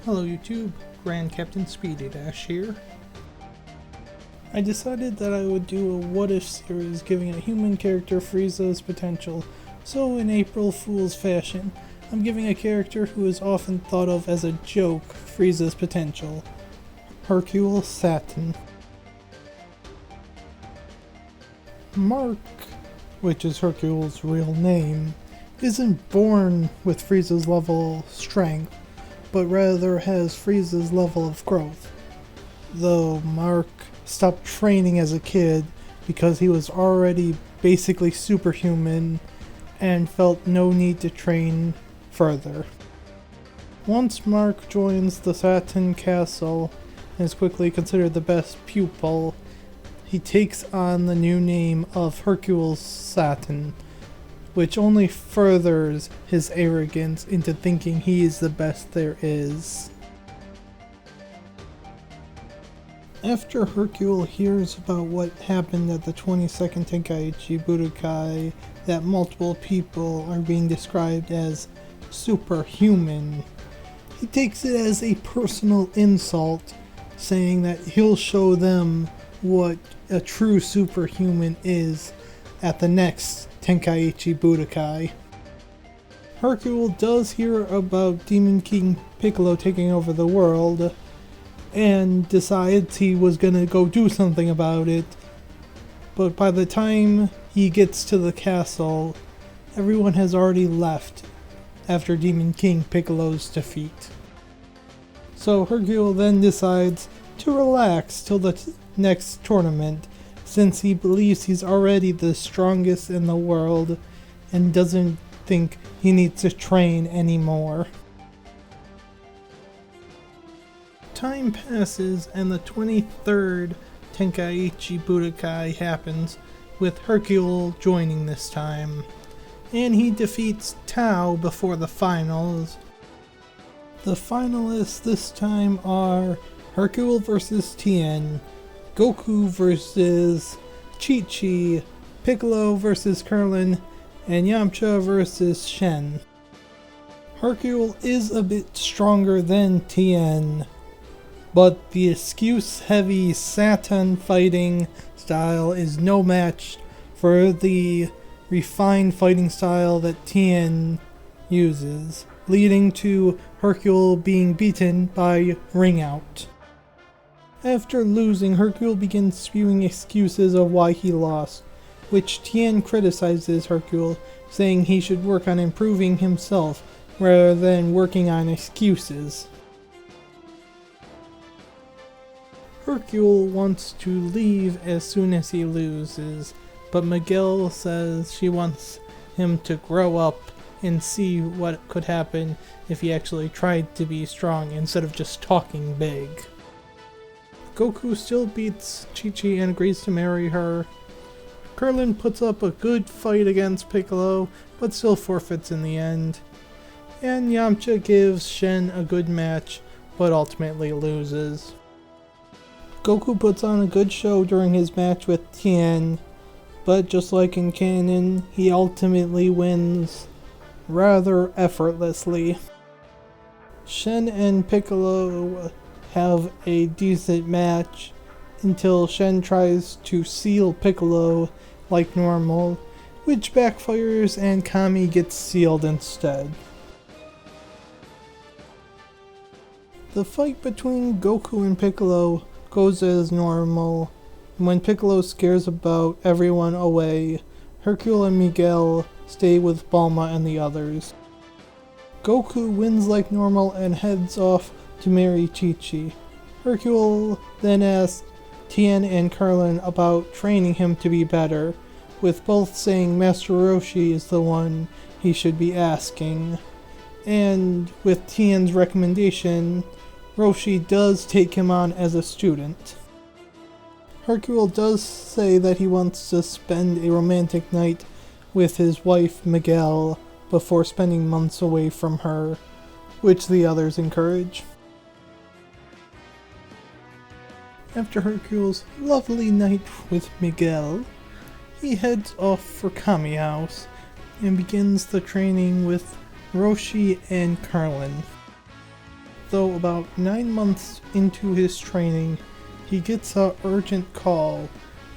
Hello YouTube, Grand Captain Speedy Dash here. I decided that I would do a what if series giving a human character Frieza's potential, so in April Fool's fashion, I'm giving a character who is often thought of as a joke Frieza's potential, Hercule Saturn. Mark, which is Hercule's real name, isn't born with Frieza's level of strength, but rather has Frieza's level of growth. Though Mark stopped training as a kid because he was already basically superhuman and felt no need to train further. Once Mark joins the Saturn Castle and is quickly considered the best pupil, he takes on the new name of Hercule Saturn, which only furthers his arrogance into thinking he is the best there is. After Hercule hears about what happened at the 22nd Tenkaichi Budokai, that multiple people are being described as superhuman, he takes it as a personal insult, saying that he'll show them what a true superhuman is at the next Tenkaichi Budokai. Hercule does hear about Demon King Piccolo taking over the world and decides he was gonna go do something about it, but by the time he gets to the castle, everyone has already left after Demon King Piccolo's defeat. So Hercule then decides to relax till the next tournament, since he believes he's already the strongest in the world and doesn't think he needs to train anymore. Time passes and the 23rd Tenkaichi Budokai happens, with Hercule joining this time, and he defeats Tao before the finals. The finalists this time are Hercule vs. Tien, Goku vs. Chi-Chi, Piccolo vs. Krillin, and Yamcha vs. Shen. Hercule is a bit stronger than Tien, but the excuse-heavy Saturn fighting style is no match for the refined fighting style that Tien uses, leading to Hercule being beaten by ring out. After losing, Hercule begins spewing excuses of why he lost, which Tien criticizes Hercule, saying he should work on improving himself rather than working on excuses. Hercule wants to leave as soon as he loses, but Miguel says she wants him to grow up and see what could happen if he actually tried to be strong instead of just talking big. Goku still beats Chi-Chi and agrees to marry her. Krillin puts up a good fight against Piccolo, but still forfeits in the end. And Yamcha gives Shen a good match, but ultimately loses. Goku puts on a good show during his match with Tien, but just like in canon, he ultimately wins rather effortlessly. Shen and Piccolo have a decent match until Shen tries to seal Piccolo like normal, which backfires and Kami gets sealed instead. The fight between Goku and Piccolo goes as normal. When Piccolo scares about everyone away, Hercule and Miguel stay with Bulma and the others. Goku wins like normal and heads off to marry Chi-Chi. Hercule then asks Tien and Krillin about training him to be better, with both saying Master Roshi is the one he should be asking. And with Tien's recommendation, Roshi does take him on as a student. Hercule does say that he wants to spend a romantic night with his wife Miguel before spending months away from her, which the others encourage. After Hercule's lovely night with Miguel, he heads off for Kami House and begins the training with Roshi and Krillin. though about 9 months into his training, he gets an urgent call,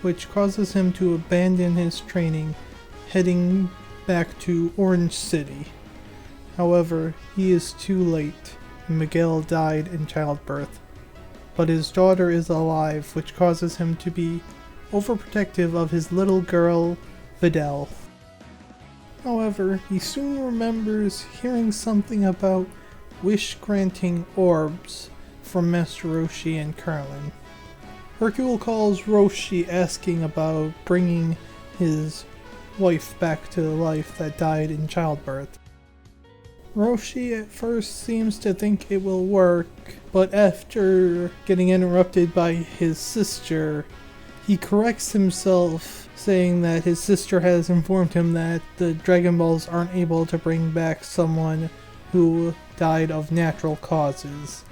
which causes him to abandon his training, heading back to Orange City. However, he is too late. Miguel died in childbirth, but his daughter is alive, which causes him to be overprotective of his little girl, Videl. However, he soon remembers hearing something about wish-granting orbs from Master Roshi and Carlin. Hercule calls Roshi asking about bringing his wife back to life that died in childbirth. Roshi at first seems to think it will work, but after getting interrupted by his sister, he corrects himself, saying that his sister has informed him that the Dragon Balls aren't able to bring back someone who died of natural causes,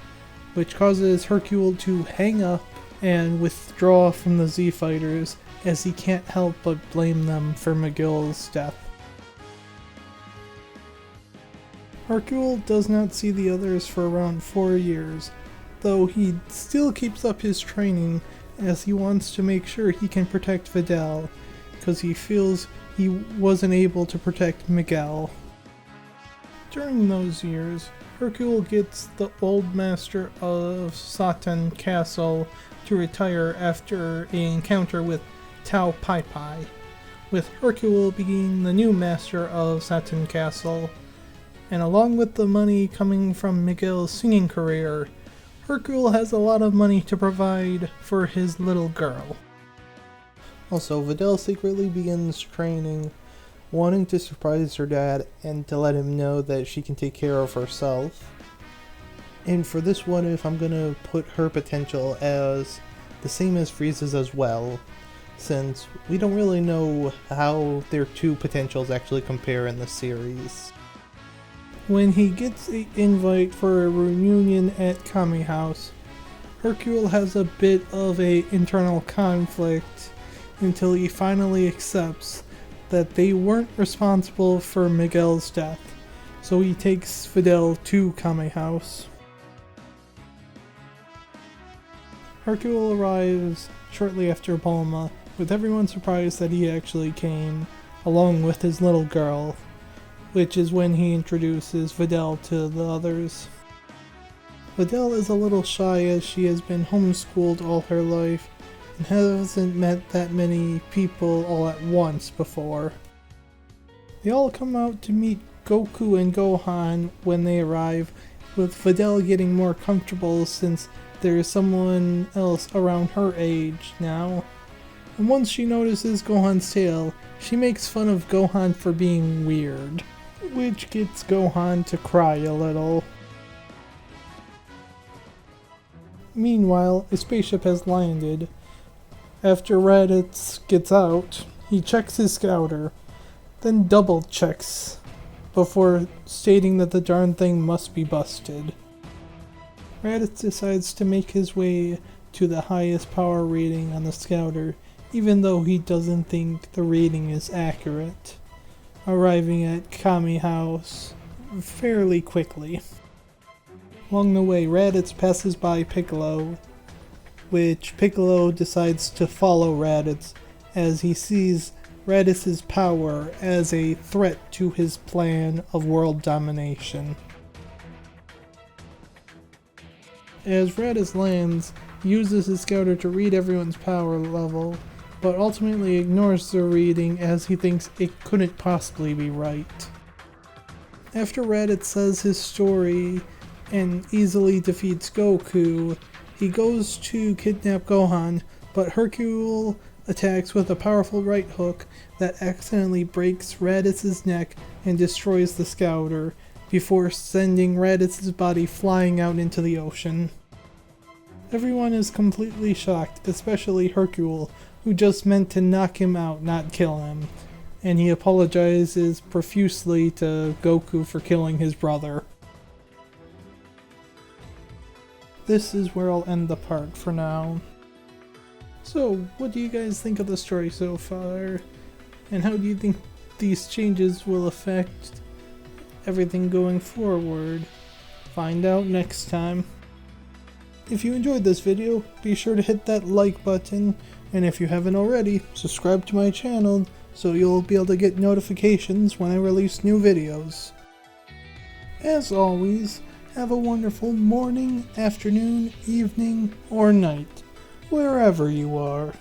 which causes Hercule to hang up and withdraw from the Z Fighters, as he can't help but blame them for Miguel's death. Hercule does not see the others for around 4 years, though he still keeps up his training as he wants to make sure he can protect Videl, because he feels he wasn't able to protect Miguel. During those years, Hercule gets the old master of Satan Castle to retire after an encounter with Tao Pai Pai, with Hercule being the new master of Satan Castle, and along with the money coming from Miguel's singing career, Hercule has a lot of money to provide for his little girl. Also, Videl secretly begins training, wanting to surprise her dad and to let him know that she can take care of herself. And for this one, if I'm gonna put her potential as the same as Frieza's as well, since we don't really know how their two potentials actually compare in the series. When he gets an invite for a reunion at Kami House, Hercule has a bit of an internal conflict until he finally accepts that they weren't responsible for Miguel's death, so he takes Videl to Kami House. Hercule arrives shortly after Bulma, with everyone surprised that he actually came, along with his little girl, which is when he introduces Videl to the others. Videl is a little shy as she has been homeschooled all her life and hasn't met that many people all at once before. They all come out to meet Goku and Gohan when they arrive, with Videl getting more comfortable since there is someone else around her age now. And once she notices Gohan's tail, she makes fun of Gohan for being weird, which gets Gohan to cry a little. Meanwhile, a spaceship has landed. After Raditz gets out, he checks his scouter, then double checks before stating that the darn thing must be busted. Raditz decides to make his way to the highest power rating on the scouter, even though he doesn't think the rating is accurate, arriving at Kami House fairly quickly. Along the way, Raditz passes by Piccolo, which Piccolo decides to follow Raditz as he sees Raditz's power as a threat to his plan of world domination. As Raditz lands, he uses his scouter to read everyone's power level, but ultimately ignores the reading as he thinks it couldn't possibly be right. After Raditz says his story and easily defeats Goku, he goes to kidnap Gohan, but Hercule attacks with a powerful right hook that accidentally breaks Raditz's neck and destroys the scouter, before sending Raditz's body flying out into the ocean. Everyone is completely shocked, especially Hercule, who just meant to knock him out, not kill him, and he apologizes profusely to Goku for killing his brother. This is where I'll end the part for now. So, what do you guys think of the story so far? And how do you think these changes will affect everything going forward? find out next time. If you enjoyed this video, be sure to hit that like button, and if you haven't already, subscribe to my channel so you'll be able to get notifications when I release new videos. As always, have a wonderful morning, afternoon, evening, or night, wherever you are.